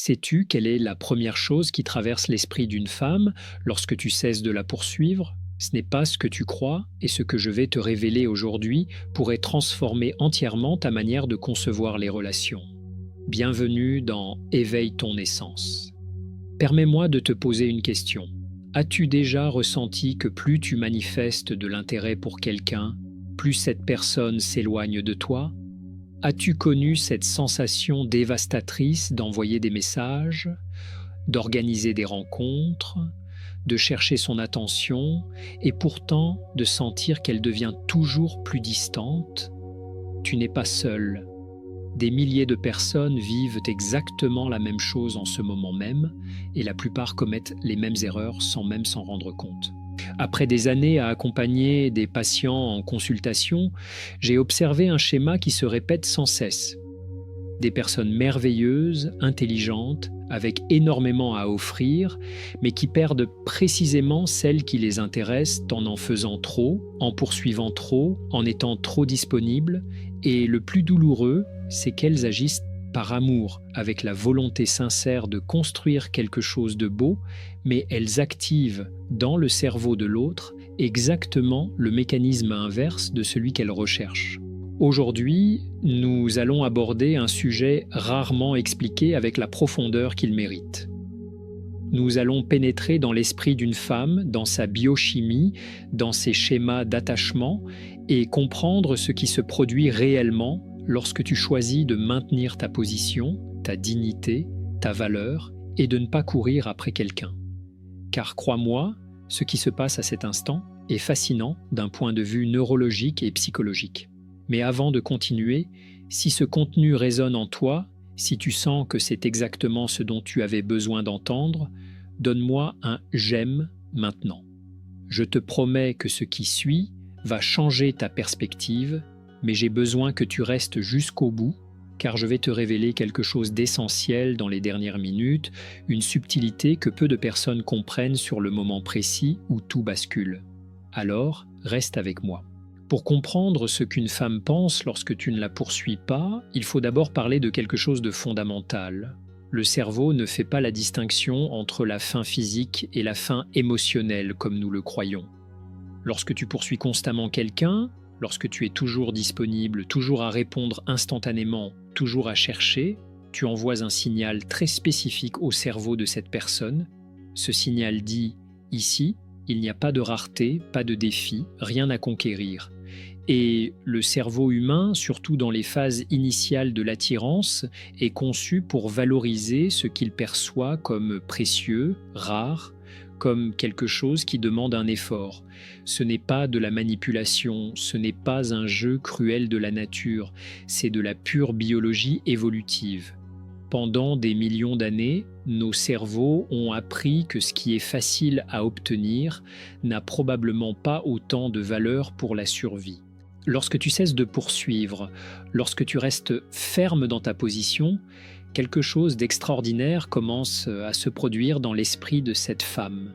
Sais-tu quelle est la première chose qui traverse l'esprit d'une femme lorsque tu cesses de la poursuivre? Ce n'est pas ce que tu crois, et ce que je vais te révéler aujourd'hui pourrait transformer entièrement ta manière de concevoir les relations. Bienvenue dans Éveille ton essence. Permets-moi de te poser une question. As-tu déjà ressenti que plus tu manifestes de l'intérêt pour quelqu'un, plus cette personne s'éloigne de toi? As-tu connu cette sensation dévastatrice d'envoyer des messages, d'organiser des rencontres, de chercher son attention et pourtant de sentir qu'elle devient toujours plus distante? Tu n'es pas seul. Des milliers de personnes vivent exactement la même chose en ce moment même et la plupart commettent les mêmes erreurs sans même s'en rendre compte. Après des années à accompagner des patients en consultation, j'ai observé un schéma qui se répète sans cesse. Des personnes merveilleuses, intelligentes, avec énormément à offrir, mais qui perdent précisément celles qui les intéressent en faisant trop, en poursuivant trop, en étant trop disponibles, et le plus douloureux, c'est qu'elles agissent par amour, avec la volonté sincère de construire quelque chose de beau, mais elles activent dans le cerveau de l'autre exactement le mécanisme inverse de celui qu'elles recherchent. Aujourd'hui, nous allons aborder un sujet rarement expliqué avec la profondeur qu'il mérite. Nous allons pénétrer dans l'esprit d'une femme, dans sa biochimie, dans ses schémas d'attachement et comprendre ce qui se produit réellement lorsque tu choisis de maintenir ta position, ta dignité, ta valeur et de ne pas courir après quelqu'un. Car crois-moi, ce qui se passe à cet instant est fascinant d'un point de vue neurologique et psychologique. Mais avant de continuer, si ce contenu résonne en toi, si tu sens que c'est exactement ce dont tu avais besoin d'entendre, donne-moi un j'aime maintenant. Je te promets que ce qui suit va changer ta perspective, mais j'ai besoin que tu restes jusqu'au bout, car je vais te révéler quelque chose d'essentiel dans les dernières minutes, une subtilité que peu de personnes comprennent sur le moment précis où tout bascule. Alors, reste avec moi. Pour comprendre ce qu'une femme pense lorsque tu ne la poursuis pas, il faut d'abord parler de quelque chose de fondamental. Le cerveau ne fait pas la distinction entre la faim physique et la faim émotionnelle comme nous le croyons. Lorsque tu poursuis constamment quelqu'un, lorsque tu es toujours disponible, toujours à répondre instantanément, toujours à chercher, tu envoies un signal très spécifique au cerveau de cette personne. Ce signal dit « ici, il n'y a pas de rareté, pas de défi, rien à conquérir ». Et le cerveau humain, surtout dans les phases initiales de l'attirance, est conçu pour valoriser ce qu'il perçoit comme précieux, rare, comme quelque chose qui demande un effort. Ce n'est pas de la manipulation, ce n'est pas un jeu cruel de la nature, c'est de la pure biologie évolutive. Pendant des millions d'années, nos cerveaux ont appris que ce qui est facile à obtenir n'a probablement pas autant de valeur pour la survie. Lorsque tu cesses de poursuivre, lorsque tu restes ferme dans ta position, quelque chose d'extraordinaire commence à se produire dans l'esprit de cette femme.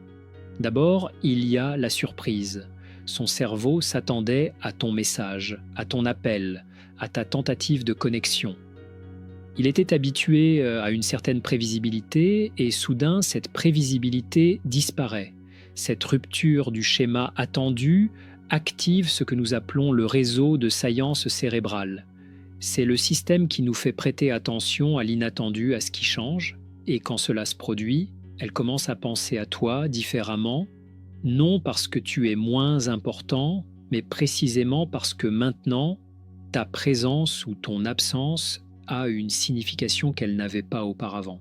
D'abord, il y a la surprise. Son cerveau s'attendait à ton message, à ton appel, à ta tentative de connexion. Il était habitué à une certaine prévisibilité et soudain, cette prévisibilité disparaît. Cette rupture du schéma attendu active ce que nous appelons le réseau de saillance cérébrale. C'est le système qui nous fait prêter attention à l'inattendu, à ce qui change, et quand cela se produit, elle commence à penser à toi différemment, non parce que tu es moins important, mais précisément parce que maintenant, ta présence ou ton absence a une signification qu'elle n'avait pas auparavant.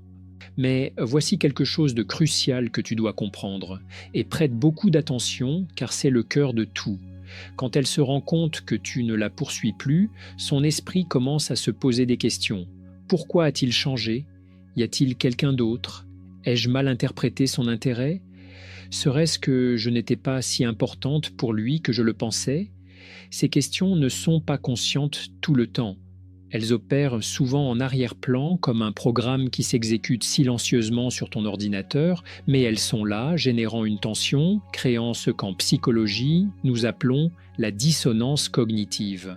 Mais voici quelque chose de crucial que tu dois comprendre, et prête beaucoup d'attention car c'est le cœur de tout. Quand elle se rend compte que tu ne la poursuis plus, son esprit commence à se poser des questions. Pourquoi a-t-il changé? Y a-t-il quelqu'un d'autre? Ai-je mal interprété son intérêt? Serait-ce que je n'étais pas si importante pour lui que je le pensais? Ces questions ne sont pas conscientes tout le temps. Elles opèrent souvent en arrière-plan comme un programme qui s'exécute silencieusement sur ton ordinateur, mais elles sont là, générant une tension, créant ce qu'en psychologie nous appelons la dissonance cognitive.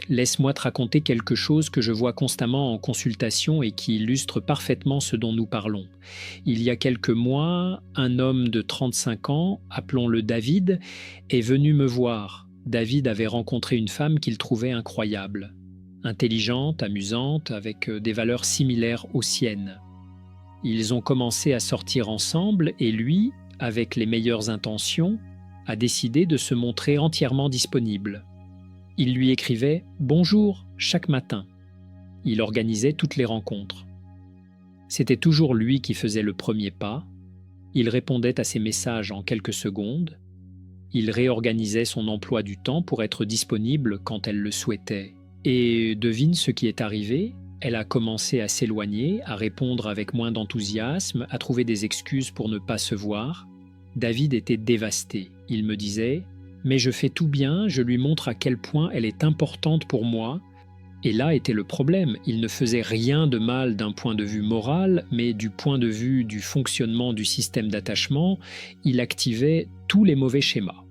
Laisse-moi te raconter quelque chose que je vois constamment en consultation et qui illustre parfaitement ce dont nous parlons. Il y a quelques mois, un homme de 35 ans, appelons-le David, est venu me voir. David avait rencontré une femme qu'il trouvait incroyable, intelligente, amusante, avec des valeurs similaires aux siennes. Ils ont commencé à sortir ensemble et lui, avec les meilleures intentions, a décidé de se montrer entièrement disponible. Il lui écrivait « Bonjour » chaque matin. Il organisait toutes les rencontres. C'était toujours lui qui faisait le premier pas. Il répondait à ses messages en quelques secondes. Il réorganisait son emploi du temps pour être disponible quand elle le souhaitait. Et devine ce qui est arrivé ? Elle a commencé à s'éloigner, à répondre avec moins d'enthousiasme, à trouver des excuses pour ne pas se voir. David était dévasté. Il me disait « Mais je fais tout bien, je lui montre à quel point elle est importante pour moi. » Et là était le problème. Il ne faisait rien de mal d'un point de vue moral, mais du point de vue du fonctionnement du système d'attachement, il activait tous les mauvais schémas.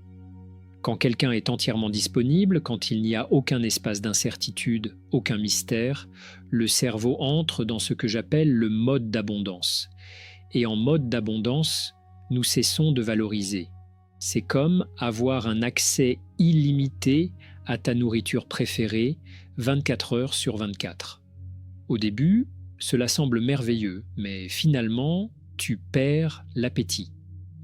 Quand quelqu'un est entièrement disponible, quand il n'y a aucun espace d'incertitude, aucun mystère, le cerveau entre dans ce que j'appelle le mode d'abondance. Et en mode d'abondance, nous cessons de valoriser. C'est comme avoir un accès illimité à ta nourriture préférée 24 heures sur 24. Au début, cela semble merveilleux, mais finalement, tu perds l'appétit.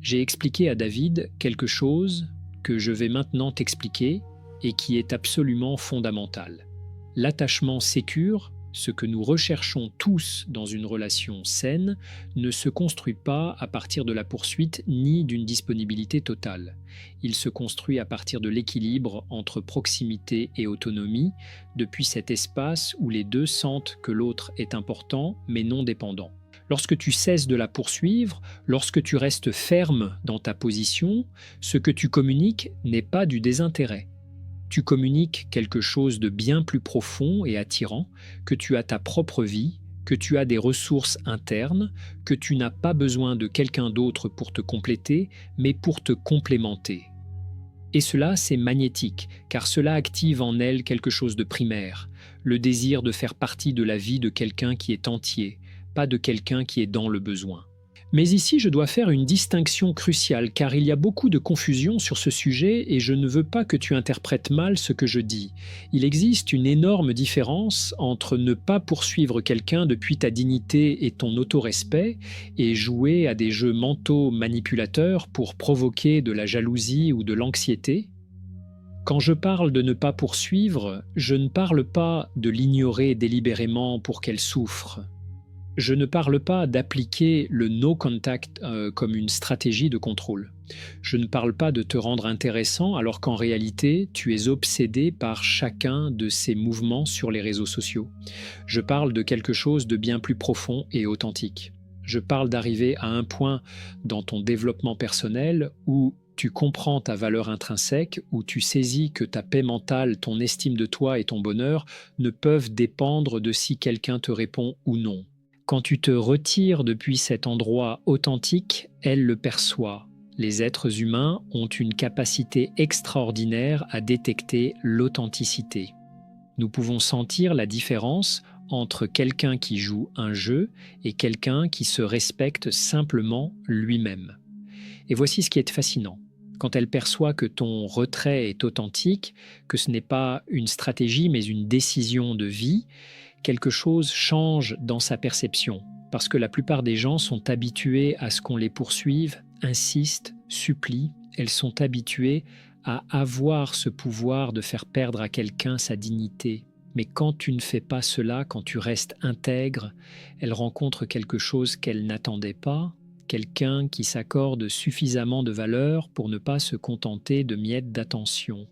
J'ai expliqué à David quelque chose que je vais maintenant t'expliquer et qui est absolument fondamental. L'attachement sécure, ce que nous recherchons tous dans une relation saine, ne se construit pas à partir de la poursuite ni d'une disponibilité totale. Il se construit à partir de l'équilibre entre proximité et autonomie, depuis cet espace où les deux sentent que l'autre est important mais non dépendant. Lorsque tu cesses de la poursuivre, lorsque tu restes ferme dans ta position, ce que tu communiques n'est pas du désintérêt. Tu communiques quelque chose de bien plus profond et attirant, que tu as ta propre vie, que tu as des ressources internes, que tu n'as pas besoin de quelqu'un d'autre pour te compléter, mais pour te complémenter. Et cela, c'est magnétique, car cela active en elle quelque chose de primaire, le désir de faire partie de la vie de quelqu'un qui est entier, pas de quelqu'un qui est dans le besoin. Mais ici, je dois faire une distinction cruciale, car il y a beaucoup de confusion sur ce sujet et je ne veux pas que tu interprètes mal ce que je dis. Il existe une énorme différence entre ne pas poursuivre quelqu'un depuis ta dignité et ton autorespect et jouer à des jeux mentaux manipulateurs pour provoquer de la jalousie ou de l'anxiété. Quand je parle de ne pas poursuivre, je ne parle pas de l'ignorer délibérément pour qu'elle souffre. Je ne parle pas d'appliquer le no contact comme une stratégie de contrôle. Je ne parle pas de te rendre intéressant alors qu'en réalité, tu es obsédé par chacun de ces mouvements sur les réseaux sociaux. Je parle de quelque chose de bien plus profond et authentique. Je parle d'arriver à un point dans ton développement personnel où tu comprends ta valeur intrinsèque, où tu saisis que ta paix mentale, ton estime de toi et ton bonheur ne peuvent dépendre de si quelqu'un te répond ou non. Quand tu te retires depuis cet endroit authentique, elle le perçoit. Les êtres humains ont une capacité extraordinaire à détecter l'authenticité. Nous pouvons sentir la différence entre quelqu'un qui joue un jeu et quelqu'un qui se respecte simplement lui-même. Et voici ce qui est fascinant. Quand elle perçoit que ton retrait est authentique, que ce n'est pas une stratégie mais une décision de vie, quelque chose change dans sa perception, parce que la plupart des gens sont habitués à ce qu'on les poursuive, insistent, supplient, elles sont habituées à avoir ce pouvoir de faire perdre à quelqu'un sa dignité. Mais quand tu ne fais pas cela, quand tu restes intègre, elle rencontre quelque chose qu'elle n'attendait pas, quelqu'un qui s'accorde suffisamment de valeur pour ne pas se contenter de miettes d'attention.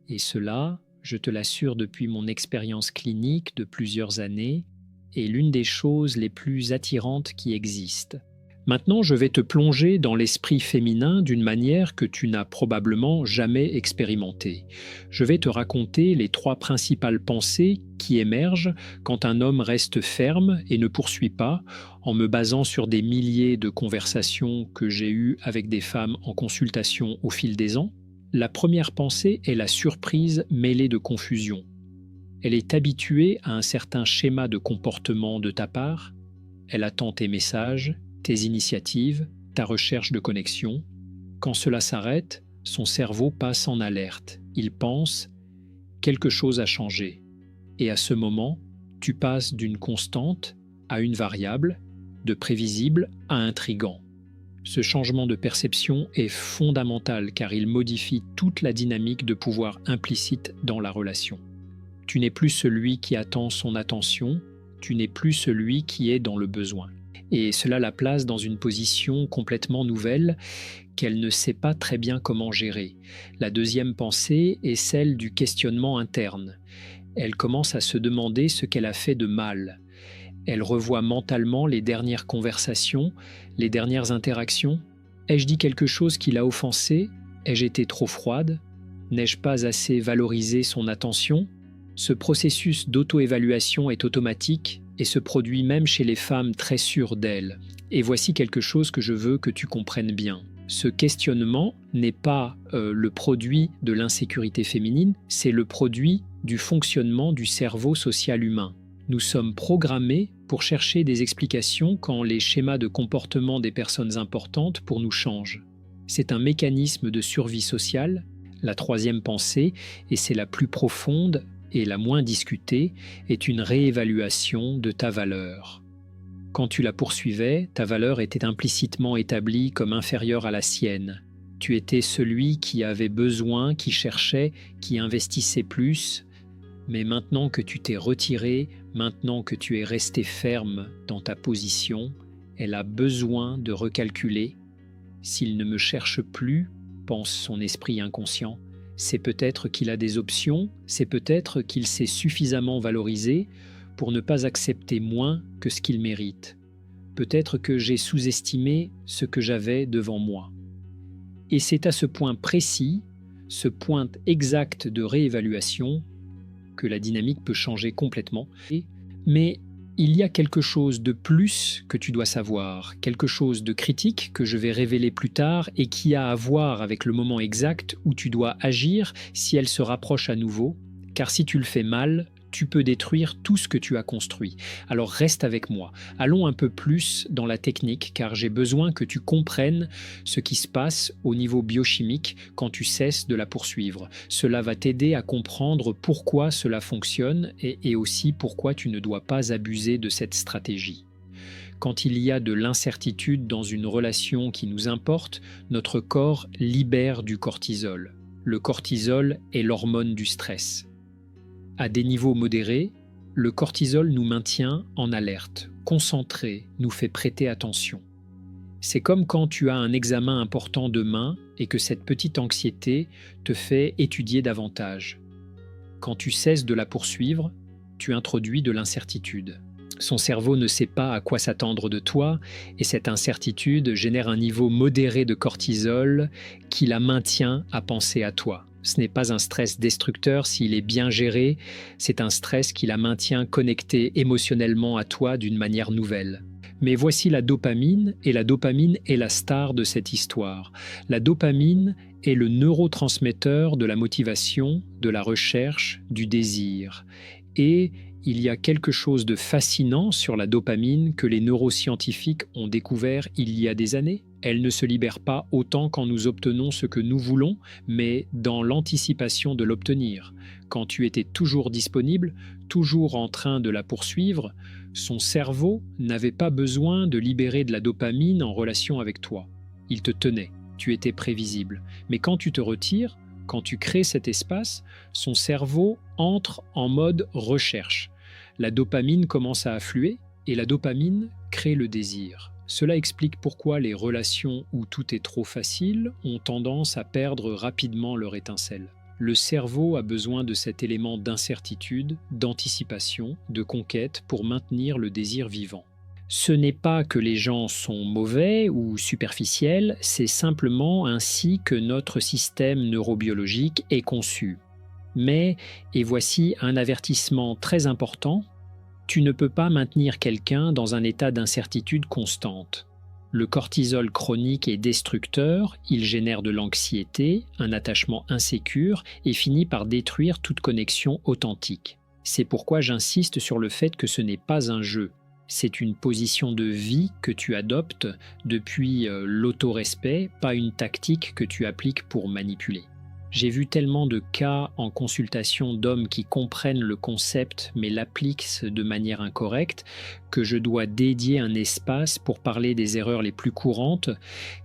Et cela, je te l'assure depuis mon expérience clinique de plusieurs années, est l'une des choses les plus attirantes qui existent. Maintenant, je vais te plonger dans l'esprit féminin d'une manière que tu n'as probablement jamais expérimentée. Je vais te raconter les 3 principales pensées qui émergent quand un homme reste ferme et ne poursuit pas, en me basant sur des milliers de conversations que j'ai eues avec des femmes en consultation au fil des ans. La première pensée est la surprise mêlée de confusion. Elle est habituée à un certain schéma de comportement de ta part. Elle attend tes messages, tes initiatives, ta recherche de connexion. Quand cela s'arrête, son cerveau passe en alerte. Il pense « quelque chose a changé ». Et à ce moment, tu passes d'une constante à une variable, de prévisible à intrigant. Ce changement de perception est fondamental car il modifie toute la dynamique de pouvoir implicite dans la relation. Tu n'es plus celui qui attend son attention, tu n'es plus celui qui est dans le besoin. Et cela la place dans une position complètement nouvelle qu'elle ne sait pas très bien comment gérer. La deuxième pensée est celle du questionnement interne. Elle commence à se demander ce qu'elle a fait de mal. Elle revoit mentalement les dernières conversations, les dernières interactions. Ai-je dit quelque chose qui l'a offensée? Ai-je été trop froide? N'ai-je pas assez valorisé son attention? Ce processus d'auto-évaluation est automatique et se produit même chez les femmes très sûres d'elles. Et voici quelque chose que je veux que tu comprennes bien. Ce questionnement n'est pas le produit de l'insécurité féminine, c'est le produit du fonctionnement du cerveau social humain. Nous sommes programmés pour chercher des explications quand les schémas de comportement des personnes importantes pour nous changent. C'est un mécanisme de survie sociale, la troisième pensée, et c'est la plus profonde et la moins discutée, est une réévaluation de ta valeur. Quand tu la poursuivais, ta valeur était implicitement établie comme inférieure à la sienne. Tu étais celui qui avait besoin, qui cherchait, qui investissait plus. Mais maintenant que tu t'es retiré, maintenant que tu es resté ferme dans ta position, elle a besoin de recalculer. S'il ne me cherche plus, pense son esprit inconscient, c'est peut-être qu'il a des options, c'est peut-être qu'il s'est suffisamment valorisé pour ne pas accepter moins que ce qu'il mérite. Peut-être que j'ai sous-estimé ce que j'avais devant moi. Et c'est à ce point précis, ce point exact de réévaluation, que la dynamique peut changer complètement. Mais il y a quelque chose de plus que tu dois savoir, quelque chose de critique que je vais révéler plus tard et qui a à voir avec le moment exact où tu dois agir si elle se rapproche à nouveau, car si tu le fais mal, tu peux détruire tout ce que tu as construit. Alors reste avec moi. Allons un peu plus dans la technique, car j'ai besoin que tu comprennes ce qui se passe au niveau biochimique quand tu cesses de la poursuivre. Cela va t'aider à comprendre pourquoi cela fonctionne et aussi pourquoi tu ne dois pas abuser de cette stratégie. Quand il y a de l'incertitude dans une relation qui nous importe, notre corps libère du cortisol. Le cortisol est l'hormone du stress. À des niveaux modérés, le cortisol nous maintient en alerte, concentré, nous fait prêter attention. C'est comme quand tu as un examen important demain et que cette petite anxiété te fait étudier davantage. Quand tu cesses de la poursuivre, tu introduis de l'incertitude. Son cerveau ne sait pas à quoi s'attendre de toi et cette incertitude génère un niveau modéré de cortisol qui la maintient à penser à toi. Ce n'est pas un stress destructeur s'il est bien géré, c'est un stress qui la maintient connectée émotionnellement à toi d'une manière nouvelle. Mais voici la dopamine, et la dopamine est la star de cette histoire. La dopamine est le neurotransmetteur de la motivation, de la recherche, du désir. Et il y a quelque chose de fascinant sur la dopamine que les neuroscientifiques ont découvert il y a des années. Elle ne se libère pas autant quand nous obtenons ce que nous voulons, mais dans l'anticipation de l'obtenir. Quand tu étais toujours disponible, toujours en train de la poursuivre, son cerveau n'avait pas besoin de libérer de la dopamine en relation avec toi. Il te tenait, tu étais prévisible. Mais quand tu te retires, quand tu crées cet espace, son cerveau entre en mode recherche. La dopamine commence à affluer et la dopamine crée le désir. Cela explique pourquoi les relations où tout est trop facile ont tendance à perdre rapidement leur étincelle. Le cerveau a besoin de cet élément d'incertitude, d'anticipation, de conquête pour maintenir le désir vivant. Ce n'est pas que les gens sont mauvais ou superficiels, c'est simplement ainsi que notre système neurobiologique est conçu. Mais, et voici un avertissement très important, tu ne peux pas maintenir quelqu'un dans un état d'incertitude constante. Le cortisol chronique est destructeur, il génère de l'anxiété, un attachement insécure et finit par détruire toute connexion authentique. C'est pourquoi j'insiste sur le fait que ce n'est pas un jeu. C'est une position de vie que tu adoptes depuis l'autorespect, pas une tactique que tu appliques pour manipuler. J'ai vu tellement de cas en consultation d'hommes qui comprennent le concept mais l'appliquent de manière incorrecte que je dois dédier un espace pour parler des erreurs les plus courantes,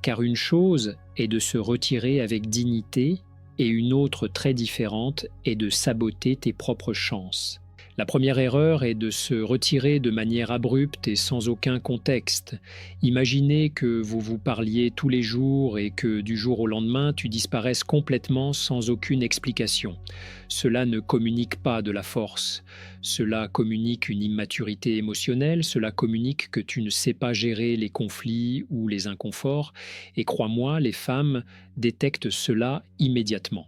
car une chose est de se retirer avec dignité et une autre très différente est de saboter tes propres chances. La première erreur est de se retirer de manière abrupte et sans aucun contexte. Imaginez que vous vous parliez tous les jours et que du jour au lendemain, tu disparaisses complètement sans aucune explication. Cela ne communique pas de la force. Cela communique une immaturité émotionnelle, cela communique que tu ne sais pas gérer les conflits ou les inconforts. Et crois-moi, les femmes détectent cela immédiatement.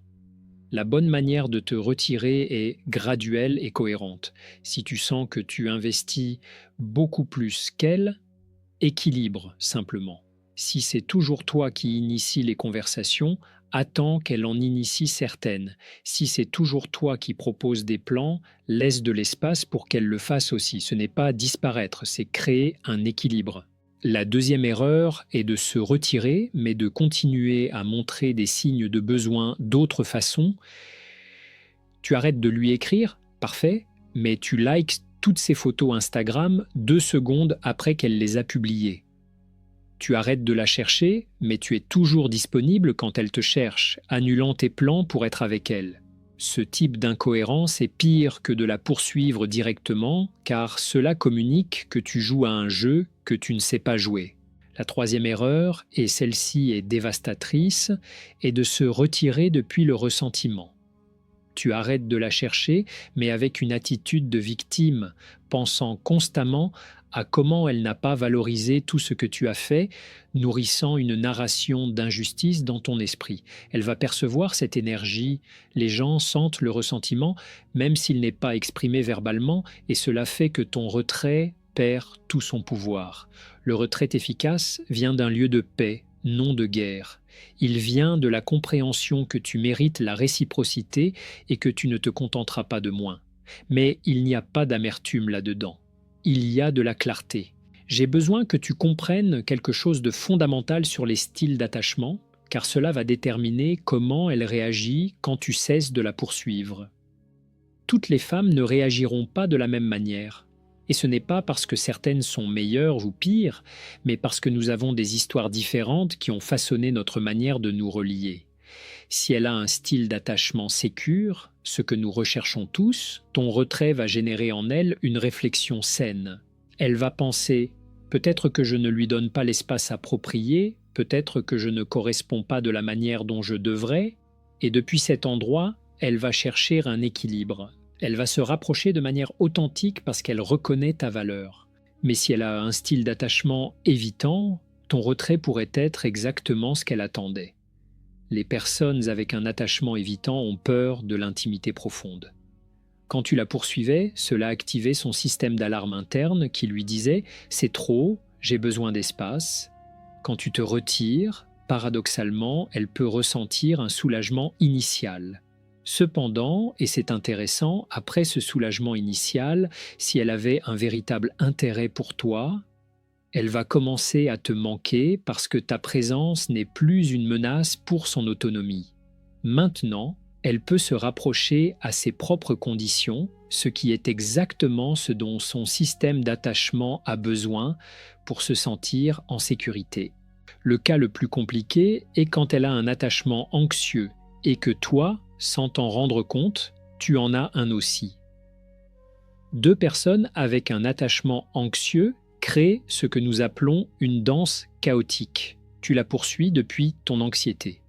La bonne manière de te retirer est graduelle et cohérente. Si tu sens que tu investis beaucoup plus qu'elle, équilibre simplement. Si c'est toujours toi qui initie les conversations, attends qu'elle en initie certaines. Si c'est toujours toi qui proposes des plans, laisse de l'espace pour qu'elle le fasse aussi. Ce n'est pas disparaître, c'est créer un équilibre. La deuxième erreur est de se retirer, mais de continuer à montrer des signes de besoin d'autres façons. Tu arrêtes de lui écrire, parfait, mais tu likes toutes ses photos Instagram 2 secondes après qu'elle les a publiées. Tu arrêtes de la chercher, mais tu es toujours disponible quand elle te cherche, annulant tes plans pour être avec elle. Ce type d'incohérence est pire que de la poursuivre directement, car cela communique que tu joues à un jeu que tu ne sais pas jouer. La troisième erreur, et celle-ci est dévastatrice, est de se retirer depuis le ressentiment. Tu arrêtes de la chercher, mais avec une attitude de victime, pensant constamment à comment elle n'a pas valorisé tout ce que tu as fait, nourrissant une narration d'injustice dans ton esprit. Elle va percevoir cette énergie, les gens sentent le ressentiment, même s'il n'est pas exprimé verbalement, et cela fait que ton retrait perd tout son pouvoir. Le retrait efficace vient d'un lieu de paix, non de guerre. Il vient de la compréhension que tu mérites la réciprocité et que tu ne te contenteras pas de moins. Mais il n'y a pas d'amertume là-dedans. Il y a de la clarté. J'ai besoin que tu comprennes quelque chose de fondamental sur les styles d'attachement, car cela va déterminer comment elle réagit quand tu cesses de la poursuivre. Toutes les femmes ne réagiront pas de la même manière. Et ce n'est pas parce que certaines sont meilleures ou pires, mais parce que nous avons des histoires différentes qui ont façonné notre manière de nous relier. Si elle a un style d'attachement sécure, ce que nous recherchons tous, ton retrait va générer en elle une réflexion saine. Elle va penser « peut-être que je ne lui donne pas l'espace approprié, peut-être que je ne corresponds pas de la manière dont je devrais », et depuis cet endroit, elle va chercher un équilibre. Elle va se rapprocher de manière authentique parce qu'elle reconnaît ta valeur. Mais si elle a un style d'attachement évitant, ton retrait pourrait être exactement ce qu'elle attendait. Les personnes avec un attachement évitant ont peur de l'intimité profonde. Quand tu la poursuivais, cela activait son système d'alarme interne qui lui disait « c'est trop, j'ai besoin d'espace ». Quand tu te retires, paradoxalement, elle peut ressentir un soulagement initial. Cependant, et c'est intéressant, après ce soulagement initial, si elle avait un véritable intérêt pour toi, elle va commencer à te manquer parce que ta présence n'est plus une menace pour son autonomie. Maintenant, elle peut se rapprocher à ses propres conditions, ce qui est exactement ce dont son système d'attachement a besoin pour se sentir en sécurité. Le cas le plus compliqué est quand elle a un attachement anxieux et que toi, sans t'en rendre compte, tu en as un aussi. 2 personnes avec un attachement anxieux créent ce que nous appelons une danse chaotique. Tu la poursuis depuis ton anxiété.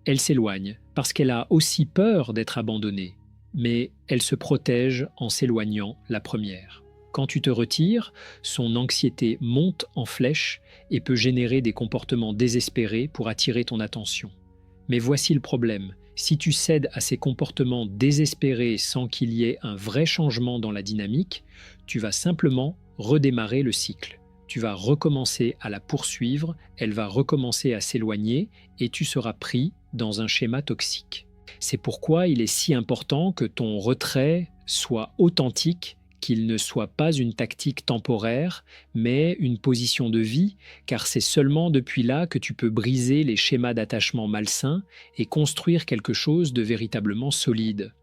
Elle s'éloigne parce qu'elle a aussi peur d'être abandonnée, mais elle se protège en s'éloignant la première. Quand tu te retires, son anxiété monte en flèche et peut générer des comportements désespérés pour attirer ton attention. Mais voici le problème. Si tu cèdes à ces comportements désespérés sans qu'il y ait un vrai changement dans la dynamique, tu vas simplement redémarrer le cycle. Tu vas recommencer à la poursuivre, elle va recommencer à s'éloigner et tu seras pris dans un schéma toxique. C'est pourquoi il est si important que ton retrait soit authentique, qu'il ne soit pas une tactique temporaire, mais une position de vie, car c'est seulement depuis là que tu peux briser les schémas d'attachement malsains et construire quelque chose de véritablement solide.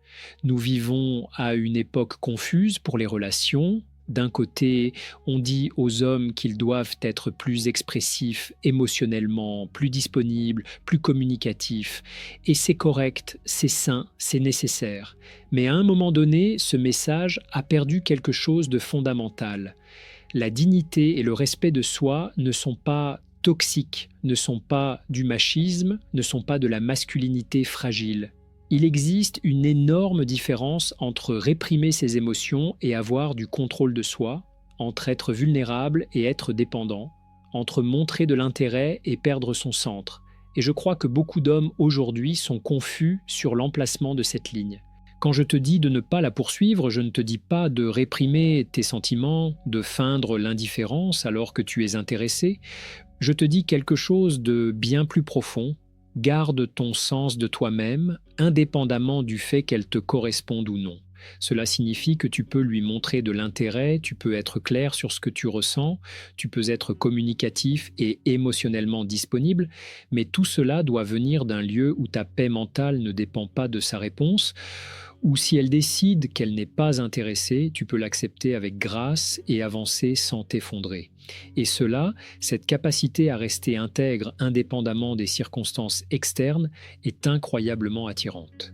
Nous vivons à une époque confuse pour les relations. D'un côté, on dit aux hommes qu'ils doivent être plus expressifs émotionnellement, plus disponibles, plus communicatifs. Et c'est correct, c'est sain, c'est nécessaire. Mais à un moment donné, ce message a perdu quelque chose de fondamental. La dignité et le respect de soi ne sont pas toxiques, ne sont pas du machisme, ne sont pas de la masculinité fragile. Il existe une énorme différence entre réprimer ses émotions et avoir du contrôle de soi, entre être vulnérable et être dépendant, entre montrer de l'intérêt et perdre son centre. Et je crois que beaucoup d'hommes aujourd'hui sont confus sur l'emplacement de cette ligne. Quand je te dis de ne pas la poursuivre, je ne te dis pas de réprimer tes sentiments, de feindre l'indifférence alors que tu es intéressé. Je te dis quelque chose de bien plus profond. Garde ton sens de toi-même, indépendamment du fait qu'elle te corresponde ou non. Cela signifie que tu peux lui montrer de l'intérêt, tu peux être clair sur ce que tu ressens, tu peux être communicatif et émotionnellement disponible, mais tout cela doit venir d'un lieu où ta paix mentale ne dépend pas de sa réponse, ou si elle décide qu'elle n'est pas intéressée, tu peux l'accepter avec grâce et avancer sans t'effondrer. Et cela, cette capacité à rester intègre indépendamment des circonstances externes, est incroyablement attirante.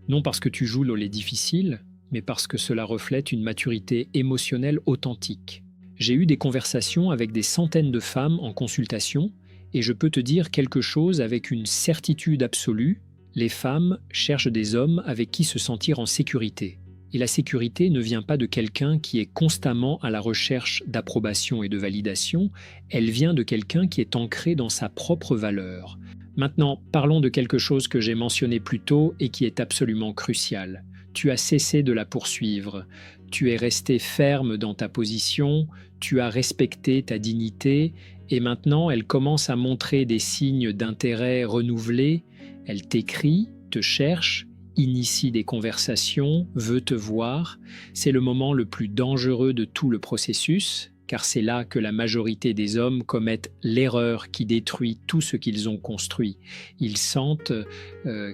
Non parce que tu joues le lait difficile, mais parce que cela reflète une maturité émotionnelle authentique. J'ai eu des conversations avec des centaines de femmes en consultation, et je peux te dire quelque chose avec une certitude absolue. Les femmes cherchent des hommes avec qui se sentir en sécurité. Et la sécurité ne vient pas de quelqu'un qui est constamment à la recherche d'approbation et de validation, elle vient de quelqu'un qui est ancré dans sa propre valeur. Maintenant, parlons de quelque chose que j'ai mentionné plus tôt et qui est absolument crucial. Tu as cessé de la poursuivre, tu es resté ferme dans ta position, tu as respecté ta dignité, et maintenant elle commence à montrer des signes d'intérêt renouvelés. Elle t'écrit, te cherche, initie des conversations, veut te voir. C'est le moment le plus dangereux de tout le processus, car c'est là que la majorité des hommes commettent l'erreur qui détruit tout ce qu'ils ont construit. Ils sentent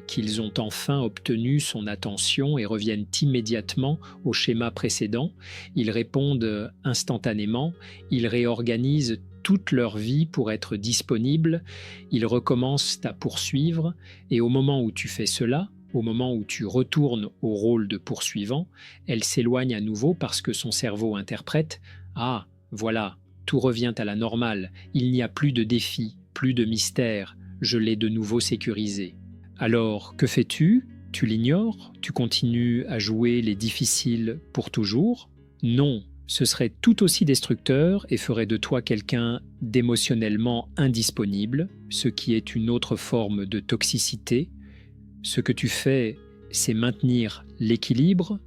qu'ils ont enfin obtenu son attention et reviennent immédiatement au schéma précédent. Ils répondent instantanément, ils réorganisent toute leur vie pour être disponibles, ils recommencent à poursuivre, et au moment où tu fais cela, au moment où tu retournes au rôle de poursuivant, elle s'éloigne à nouveau parce que son cerveau interprète « Ah, voilà, tout revient à la normale, il n'y a plus de défi, plus de mystère, je l'ai de nouveau sécurisé. » Alors, que fais-tu? Tu l'ignores? Tu continues à jouer les difficiles pour toujours? Non. Ce serait tout aussi destructeur et ferait de toi quelqu'un d'émotionnellement indisponible, ce qui est une autre forme de toxicité. Ce que tu fais, c'est maintenir l'équilibre,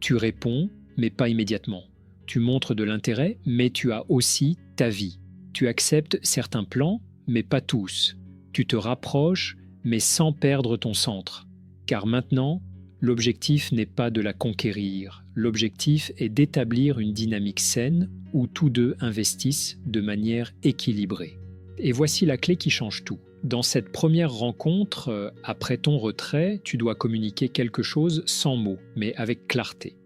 tu réponds, mais pas immédiatement. Tu montres de l'intérêt, mais tu as aussi ta vie. Tu acceptes certains plans, mais pas tous. Tu te rapproches, mais sans perdre ton centre. Car maintenant, l'objectif n'est pas de la conquérir, l'objectif est d'établir une dynamique saine où tous deux investissent de manière équilibrée. Et voici la clé qui change tout. Dans cette première rencontre, après ton retrait, tu dois communiquer quelque chose sans mots, mais avec clarté.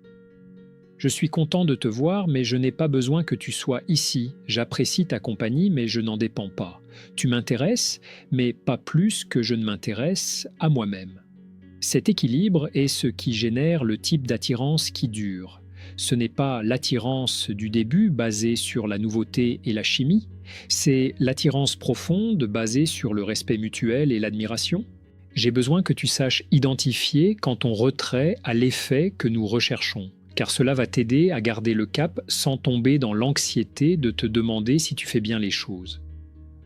Je suis content de te voir, mais je n'ai pas besoin que tu sois ici. J'apprécie ta compagnie, mais je n'en dépends pas. Tu m'intéresses, mais pas plus que je ne m'intéresse à moi-même. Cet équilibre est ce qui génère le type d'attirance qui dure. Ce n'est pas l'attirance du début basée sur la nouveauté et la chimie, c'est l'attirance profonde basée sur le respect mutuel et l'admiration. J'ai besoin que tu saches identifier quand ton retrait a l'effet que nous recherchons, car cela va t'aider à garder le cap sans tomber dans l'anxiété de te demander si tu fais bien les choses.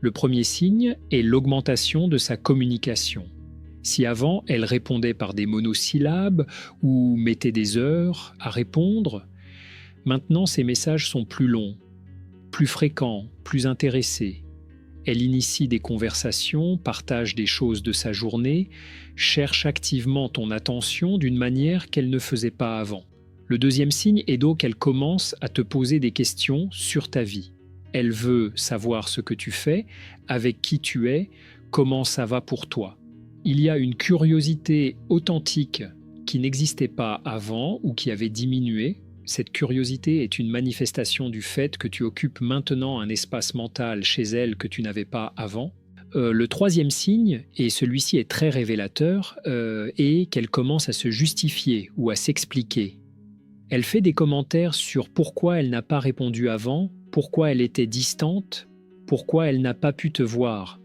Le premier signe est l'augmentation de sa communication. Si avant, elle répondait par des monosyllabes ou mettait des heures à répondre, maintenant ces messages sont plus longs, plus fréquents, plus intéressés. Elle initie des conversations, partage des choses de sa journée, cherche activement ton attention d'une manière qu'elle ne faisait pas avant. Le deuxième signe est donc qu'elle commence à te poser des questions sur ta vie. Elle veut savoir ce que tu fais, avec qui tu es, comment ça va pour toi. Il y a une curiosité authentique qui n'existait pas avant ou qui avait diminué. Cette curiosité est une manifestation du fait que tu occupes maintenant un espace mental chez elle que tu n'avais pas avant. Le troisième signe, et celui-ci est très révélateur, est qu'elle commence à se justifier ou à s'expliquer. Elle fait des commentaires sur pourquoi elle n'a pas répondu avant, pourquoi elle était distante, pourquoi elle n'a pas pu te voir.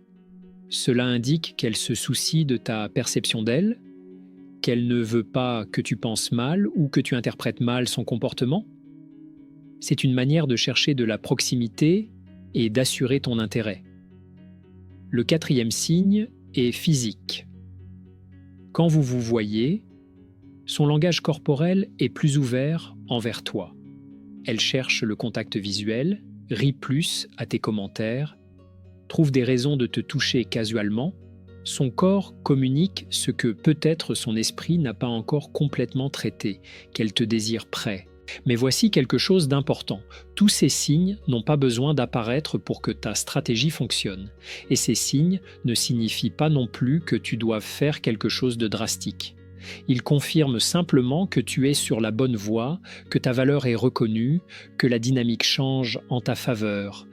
Cela indique qu'elle se soucie de ta perception d'elle, qu'elle ne veut pas que tu penses mal ou que tu interprètes mal son comportement. C'est une manière de chercher de la proximité et d'assurer ton intérêt. Le quatrième signe est physique. Quand vous vous voyez, son langage corporel est plus ouvert envers toi. Elle cherche le contact visuel, rit plus à tes commentaires, trouve des raisons de te toucher casualement. Son corps communique ce que peut-être son esprit n'a pas encore complètement traité, qu'elle te désire près. Mais voici quelque chose d'important. Tous ces signes n'ont pas besoin d'apparaître pour que ta stratégie fonctionne. Et ces signes ne signifient pas non plus que tu doives faire quelque chose de drastique. Ils confirment simplement que tu es sur la bonne voie, que ta valeur est reconnue, que la dynamique change en ta faveur.